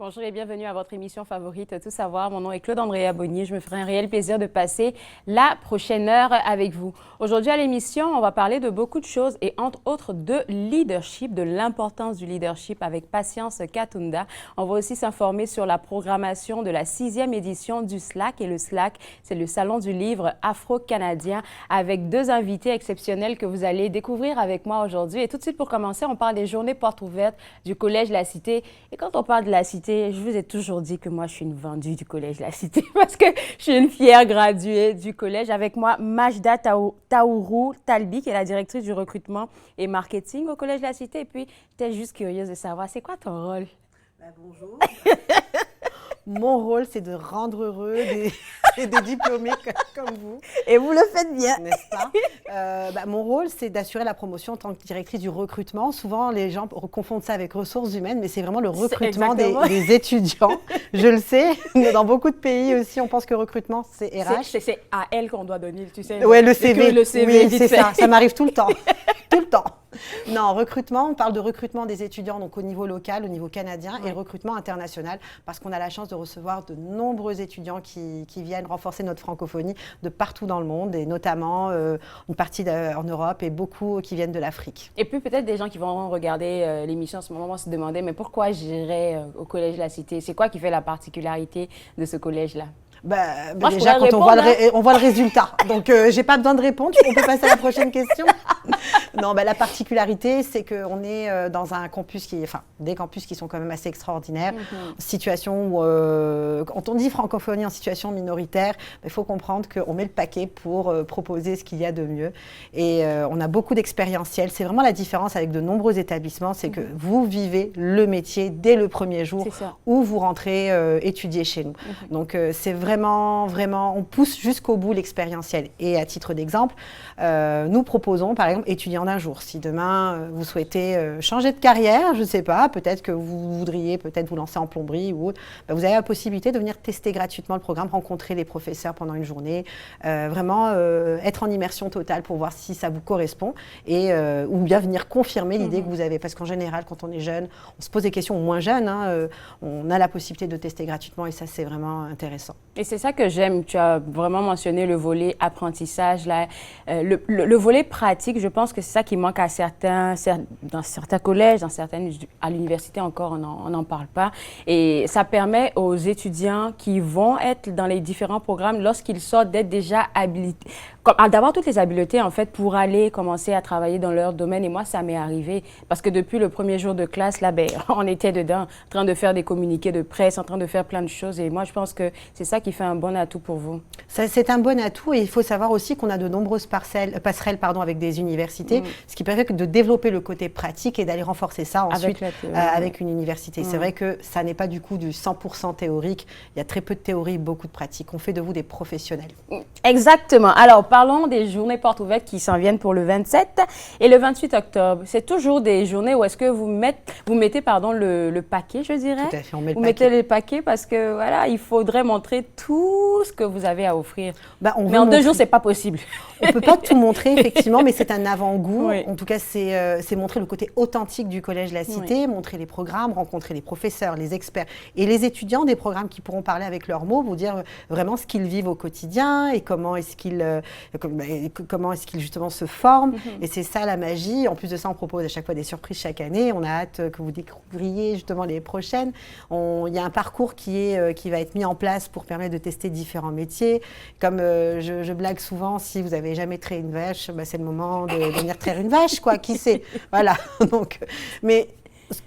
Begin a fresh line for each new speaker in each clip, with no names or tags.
Bonjour et bienvenue à votre émission favorite Tout savoir. Mon nom est Claude Andrea Bonnier. Je me ferai un réel plaisir de passer la prochaine heure avec vous. Aujourd'hui à l'émission, on va parler de beaucoup de choses et entre autres de leadership, de l'importance du leadership avec Patience Katunda. On va aussi s'informer sur la programmation de la 6e édition du SLAC. Et le SLAC, c'est le Salon du livre afro-canadien avec deux invités exceptionnels que vous allez découvrir avec moi aujourd'hui. Et tout de suite pour commencer, on parle des journées portes ouvertes du Collège La Cité. Et quand on parle de la Cité, je vous ai toujours dit que moi, je suis une vendue du Collège La Cité parce que je suis une fière graduée du collège. Avec moi, Majda Taourou Talbi, qui est la directrice du recrutement et marketing au Collège La Cité. Et puis, j'étais juste curieuse de savoir, c'est quoi ton rôle?
Bonjour. Mon rôle, c'est de rendre heureux des diplômés comme vous.
Et vous le faites bien.
N'est-ce pas? Mon rôle, c'est d'assurer la promotion en tant que directrice du recrutement. Souvent, les gens confondent ça avec ressources humaines, mais c'est vraiment le recrutement des étudiants. Je le sais. Dans beaucoup de pays aussi, on pense que recrutement, c'est RH.
C'est à elle qu'on doit donner, tu sais.
Oui, le CV.
Le CV,
oui, c'est ça. Ça m'arrive tout le temps. Tout le temps. Non, recrutement, on parle de recrutement des étudiants donc au niveau local, au niveau canadien et recrutement international parce qu'on a la chance de recevoir de nombreux étudiants qui viennent renforcer notre francophonie de partout dans le monde et notamment une partie en Europe et beaucoup qui viennent de l'Afrique.
Et puis peut-être des gens qui vont regarder l'émission en ce moment vont se demander mais pourquoi j'irai au Collège La Cité? C'est quoi qui fait la particularité de ce collège-là?
Moi, déjà, quand on voit le résultat. Donc, j'ai pas besoin de répondre. On peut passer à la prochaine question. Non, la particularité, c'est qu'on est dans un campus des campus qui sont quand même assez extraordinaires. Situation où, quand on dit francophonie en situation minoritaire, il faut comprendre qu'on met le paquet pour proposer ce qu'il y a de mieux. Et on a beaucoup d'expérientiels. C'est vraiment la différence avec de nombreux établissements, c'est que vous vivez le métier dès le premier jour où vous rentrez étudier chez nous. Donc, c'est vraiment, on pousse jusqu'au bout l'expérientiel. Et à titre d'exemple, nous proposons, par exemple, étudiant d'un jour. Si demain, vous souhaitez changer de carrière, je ne sais pas, peut-être que vous voudriez vous lancer en plomberie ou autre, vous avez la possibilité de venir tester gratuitement le programme, rencontrer les professeurs pendant une journée, vraiment être en immersion totale pour voir si ça vous correspond et, ou bien venir confirmer l'idée que vous avez. Parce qu'en général, quand on est jeune, on se pose des questions, ou moins jeune, on a la possibilité de tester gratuitement et ça, c'est vraiment intéressant.
Et c'est ça que j'aime. Tu as vraiment mentionné le volet apprentissage, là. Le volet pratique, je pense que c'est ça qui manque dans certains collèges, à l'université encore, on n'en parle pas. Et ça permet aux étudiants qui vont être dans les différents programmes, lorsqu'ils sortent, d'être déjà habilités, d'avoir toutes les habiletés, en fait, pour aller commencer à travailler dans leur domaine. Et moi, ça m'est arrivé parce que depuis le premier jour de classe, là, on était dedans, en train de faire des communiqués de presse, en train de faire plein de choses. Et moi, je pense que c'est ça qui fait un bon atout pour vous.
C'est un bon atout et il faut savoir aussi qu'on a de nombreuses passerelles avec des universités, ce qui permet de développer le côté pratique et d'aller renforcer ça ensuite avec une université. C'est vrai que ça n'est pas du coup du 100% théorique. Il y a très peu de théorie, beaucoup de pratique. On fait de vous des professionnels.
Exactement. Alors, parlons des journées portes ouvertes qui s'en viennent pour le 27 et le 28 octobre. C'est toujours des journées où est-ce que vous mettez le paquet, je dirais.
Tout à fait, on met le paquet.
Vous mettez le paquet parce que, voilà, il faudrait montrer tout ce que vous avez à offrir. Mais en 2 jours, c'est pas possible.
On ne peut pas tout montrer, effectivement, mais c'est un avant-goût. En tout cas, c'est montrer le côté authentique du Collège La Cité, montrer les programmes, rencontrer les professeurs, les experts et les étudiants des programmes qui pourront parler avec leurs mots, vous dire vraiment ce qu'ils vivent au quotidien et comment est-ce qu'ils justement se forment. Et c'est ça la magie. En plus de ça, on propose à chaque fois des surprises chaque année. On a hâte que vous découvriez justement les prochaines. Il y a un parcours qui va être mis en place pour permettre de tester différents métiers. Comme je blague souvent, si vous n'avez jamais traité une vache, c'est le moment de venir traire une vache, quoi. Qui sait? Voilà. Donc, mais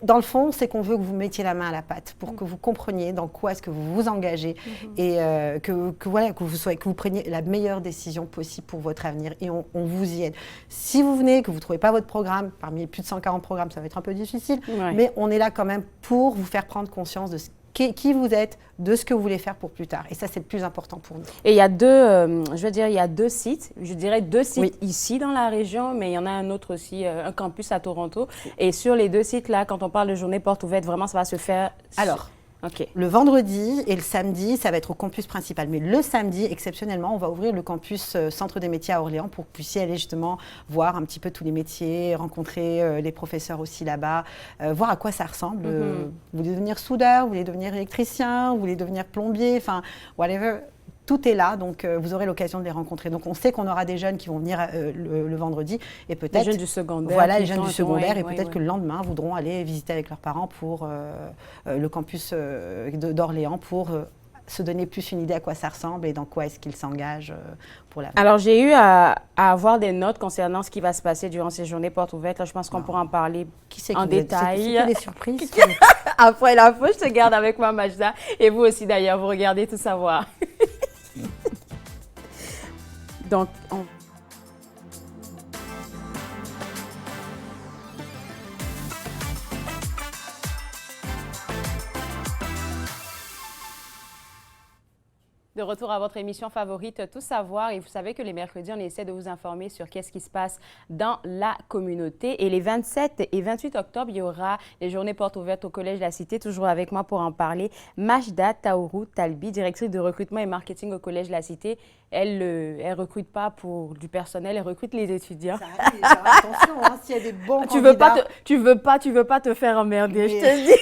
dans le fond, c'est qu'on veut que vous mettiez la main à la pâte pour que vous compreniez dans quoi est-ce que vous vous engagez et que vous preniez la meilleure décision possible pour votre avenir et on vous y aide. Si vous venez, que vous ne trouvez pas votre programme, parmi les plus de 140 programmes, ça va être un peu difficile, mais on est là quand même pour vous faire prendre conscience de qui vous êtes, de ce que vous voulez faire pour plus tard. Et ça, c'est le plus important pour nous.
Et il y a deux sites, je dirais deux sites ici dans la région, mais il y en a un autre aussi, un campus à Toronto. Et sur les 2 sites-là, quand on parle de journée porte ouverte, vraiment, ça va se faire...
Alors,
OK.
Le vendredi et le samedi, ça va être au campus principal. Mais le samedi, exceptionnellement, on va ouvrir le campus Centre des métiers à Orléans pour que vous puissiez aller justement voir un petit peu tous les métiers, rencontrer les professeurs aussi là-bas, voir à quoi ça ressemble. Vous voulez devenir soudeur, vous voulez devenir électricien, vous voulez devenir plombier, enfin, whatever. Tout est là, donc vous aurez l'occasion de les rencontrer. Donc on sait qu'on aura des jeunes qui vont venir le vendredi et peut-être…
Les jeunes du secondaire.
Voilà, les jeunes du secondaire et peut-être que le lendemain voudront aller visiter avec leurs parents pour le campus d'Orléans pour se donner plus une idée à quoi ça ressemble et dans quoi est-ce qu'ils s'engagent pour la…
Alors, j'ai eu à avoir des notes concernant ce qui va se passer durant ces journées portes ouvertes. Là, je pense qu'on pourra en parler en détail.
C'est des surprises.
Après l'info, je te garde avec moi, Majda. Et vous aussi, d'ailleurs, vous regardez Tout savoir. Donc, de retour à votre émission favorite, Tout savoir. Et vous savez que les mercredis, on essaie de vous informer sur qu'est-ce qui se passe dans la communauté. Et les 27 et 28 octobre, il y aura les journées portes ouvertes au Collège de la Cité. Toujours avec moi pour en parler, Majda Taourou Talbi, directrice de recrutement et marketing au Collège de la Cité. Elle ne recrute pas pour du personnel, elle recrute les étudiants.
Ça arrive, attention, hein, s'il y a des bons candidats.
Tu veux pas te faire emmerder, je te dis.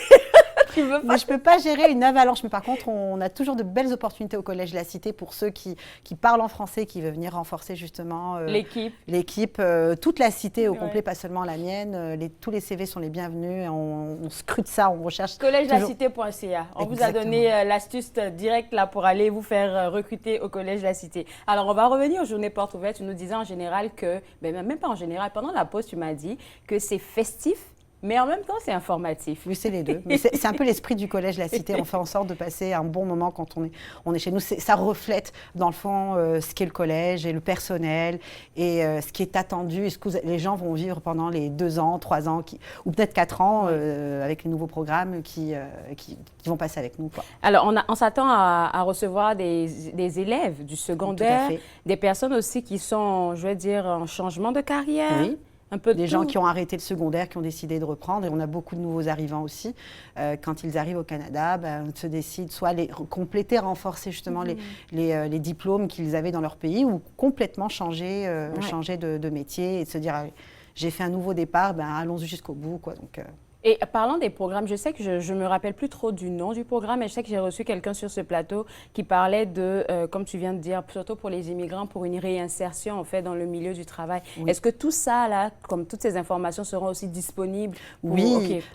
Mais je ne peux pas gérer une avalanche. Mais par contre, on a toujours de belles opportunités au Collège de la Cité pour ceux qui parlent en français, qui veulent venir renforcer justement l'équipe, toute la cité au complet, pas seulement la mienne. Tous les CV sont les bienvenus. On scrute ça, on recherche.
CollegedelaCité.ca. On vous a donné l'astuce directe là pour aller vous faire recruter au Collège de la Cité. Alors, on va revenir aux journées portes ouvertes. Tu nous disais en général que, même pas en général, pendant la pause, tu m'as dit que c'est festif. Mais en même temps, c'est informatif.
Oui, c'est les deux. C'est un peu l'esprit du Collège de la Cité. On fait en sorte de passer un bon moment quand on est chez nous. Ça reflète, dans le fond, ce qu'est le collège et le personnel et ce qui est attendu et ce que les gens vont vivre pendant les 2 ans, 3 ans, ou peut-être 4 ans avec les nouveaux programmes qui vont passer avec nous, quoi.
Alors, on s'attend à recevoir des élèves du secondaire, des personnes aussi qui sont, je vais dire, en changement de carrière.
Oui. Un peu des gens qui ont arrêté le secondaire, qui ont décidé de reprendre. Et on a beaucoup de nouveaux arrivants aussi. Quand ils arrivent au Canada, se décident soit à compléter, renforcer justement les diplômes qu'ils avaient dans leur pays ou complètement changer de métier et de se dire j'ai fait un nouveau départ, allons-y jusqu'au bout, quoi. Donc,
Et parlant des programmes, je sais que je ne me rappelle plus trop du nom du programme, mais je sais que j'ai reçu quelqu'un sur ce plateau qui parlait de, comme tu viens de dire, surtout pour les immigrants, pour une réinsertion en fait dans le milieu du travail. Oui. Est-ce que tout ça, là, comme toutes ces informations seront aussi disponibles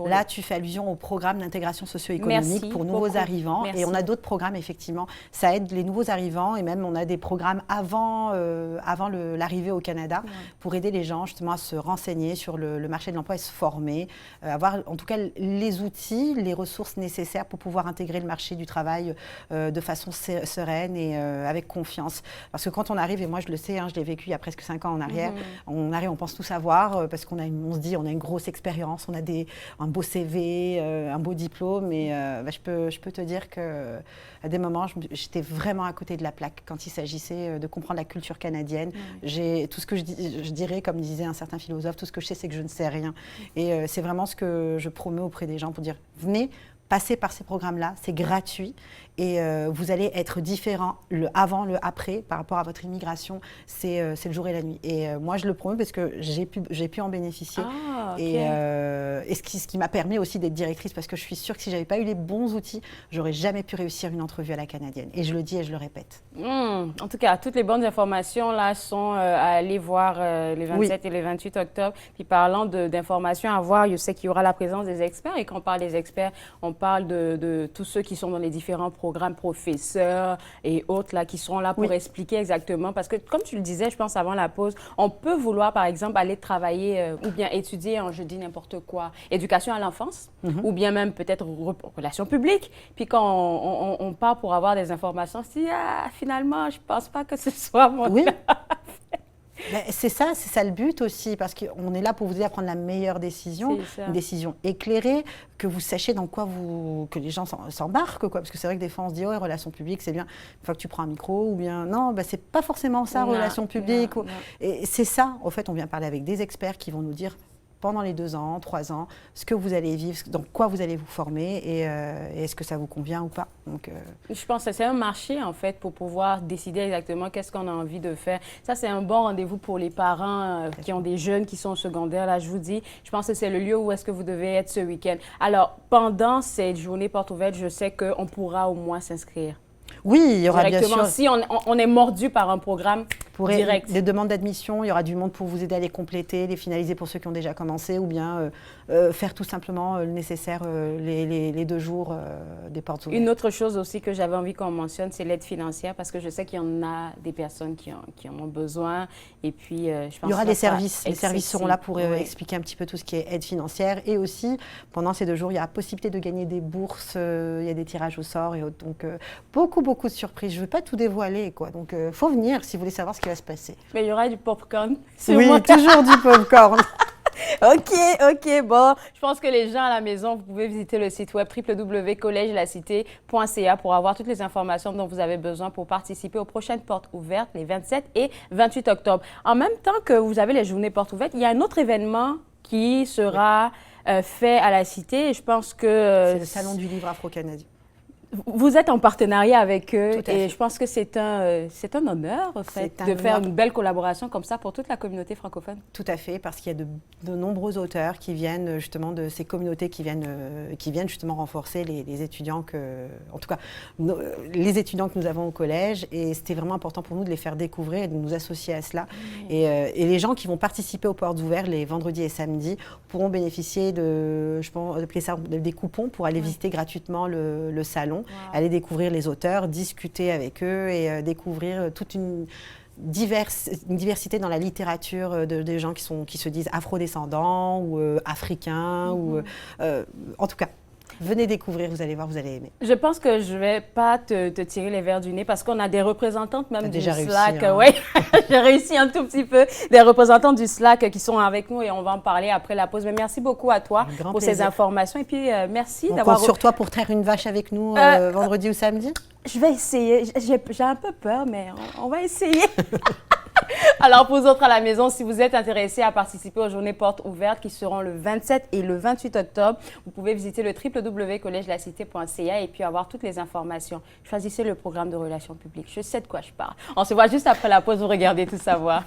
là, tu fais allusion au programme d'intégration socio-économique pour nouveaux arrivants. Merci. Et on a d'autres programmes, effectivement. Ça aide les nouveaux arrivants et même on a des programmes avant l'arrivée au Canada pour aider les gens justement à se renseigner sur le marché de l'emploi et se former, avoir en tout cas les outils, les ressources nécessaires pour pouvoir intégrer le marché du travail de façon sereine et avec confiance. Parce que quand on arrive, et moi je le sais, je l'ai vécu il y a presque 5 ans en arrière, on arrive, on pense tout savoir parce qu'on se dit on a une grosse expérience, on a un beau CV, un beau diplôme, et je peux te dire qu'à des moments, j'étais vraiment à côté de la plaque quand il s'agissait de comprendre la culture canadienne. Tout ce que je dirais, comme disait un certain philosophe, tout ce que je sais, c'est que je ne sais rien. Et c'est vraiment ce que je promets auprès des gens pour dire venez, passez par ces programmes-là, c'est gratuit et vous allez être différent le avant, le après par rapport à votre immigration, c'est le jour et la nuit. Et moi je le promets parce que j'ai pu en bénéficier et ce qui m'a permis aussi d'être directrice parce que je suis sûre que si j'avais pas eu les bons outils, j'aurais jamais pu réussir une entrevue à la canadienne. Et je le dis et je le répète.
En tout cas, toutes les bonnes informations là sont à aller voir les 27 et les 28 octobre. Puis parlant d'informations à voir, je sais qu'il y aura la présence des experts et quand on parle des experts, on parle de tous ceux qui sont dans les différents programmes, professeurs et autres là, qui seront là pour expliquer exactement. Parce que comme tu le disais, je pense avant la pause, on peut vouloir par exemple aller travailler ou bien étudier je dis n'importe quoi, éducation à l'enfance ou bien même peut-être relations publiques. Puis quand on part pour avoir des informations, on se dit finalement, je pense pas que ce soit mon
C'est ça le but aussi, parce qu'on est là pour vous aider à prendre la meilleure décision, une décision éclairée, que vous sachiez dans quoi que les gens s'embarquent, quoi. Parce que c'est vrai que des fois on se dit relations publiques, c'est bien une fois que tu prends un micro, ou bien non, c'est pas forcément ça, relations publiques. Et c'est ça, en fait, on vient parler avec des experts qui vont nous dire pendant les 2 ans, 3 ans, ce que vous allez vivre, dans quoi vous allez vous former et est-ce que ça vous convient ou pas. Donc,
je pense que c'est un marché, en fait, pour pouvoir décider exactement qu'est-ce qu'on a envie de faire. Ça, c'est un bon rendez-vous pour les parents qui ont des jeunes qui sont au secondaire. Là, je vous dis, je pense que c'est le lieu où est-ce que vous devez être ce week-end. Alors, pendant cette journée porte ouverte, je sais qu'on pourra au moins s'inscrire.
Oui, il y aura bien sûr.
Si on est mordu par un programme direct.
Des demandes d'admission, il y aura du monde pour vous aider à les compléter, les finaliser pour ceux qui ont déjà commencé ou bien faire tout simplement le nécessaire les 2 jours des portes ouvertes.
Une autre chose aussi que j'avais envie qu'on mentionne, c'est l'aide financière parce que je sais qu'il y en a des personnes qui en ont besoin et puis je pense
il y aura
que
des services. Les services seront là pour expliquer un petit peu tout ce qui est aide financière et aussi pendant ces 2 jours, il y a la possibilité de gagner des bourses, il y a des tirages au sort et autres. Donc beaucoup de surprises. Je ne veux pas tout dévoiler, quoi. Donc, faut venir si vous voulez savoir ce qui va se passer.
Mais il y aura du popcorn.
Oui, toujours du popcorn.
OK, bon. Je pense que les gens à la maison, vous pouvez visiter le site web www.collegelacité.ca pour avoir toutes les informations dont vous avez besoin pour participer aux prochaines portes ouvertes les 27 et 28 octobre. En même temps que vous avez les journées portes ouvertes, il y a un autre événement qui sera fait à la Cité et je pense que...
c'est le Salon du livre afro-canadien.
Vous êtes en partenariat avec eux et je pense que c'est un honneur en fait, de faire une belle collaboration comme ça pour toute la communauté francophone.
Tout à fait, parce qu'il y a de nombreux auteurs qui viennent justement de ces communautés qui viennent justement renforcer les étudiants en tout cas, les étudiants que nous avons au collège. Et c'était vraiment important pour nous de les faire découvrir et de nous associer à cela. Et les gens qui vont participer aux portes ouvertes les vendredis et samedis pourront bénéficier des coupons pour aller visiter gratuitement le salon. Aller découvrir les auteurs, discuter avec eux et découvrir toute une diversité dans la littérature des gens qui se disent afrodescendants ou africains. En tout cas, venez découvrir, vous allez voir, vous allez aimer.
Je pense que je ne vais pas te tirer les verres du nez parce qu'on a des représentantes même du SLAC.
Réussi,
Oui, j'ai réussi un tout petit peu. Des représentants du SLAC qui sont avec nous et on va en parler après la pause. Mais merci beaucoup à toi pour ces informations. Et puis, merci d'avoir...
On compte sur toi pour traire une vache avec nous vendredi ou samedi?
Je vais essayer. J'ai un peu peur, mais on va essayer. Alors, pour vous autres à la maison, si vous êtes intéressés à participer aux journées portes ouvertes qui seront le 27 et le 28 octobre, vous pouvez visiter le www.collegelacité.ca et puis avoir toutes les informations. Choisissez le programme de relations publiques. Je sais de quoi je parle. On se voit juste après la pause. Vous regardez Tout savoir.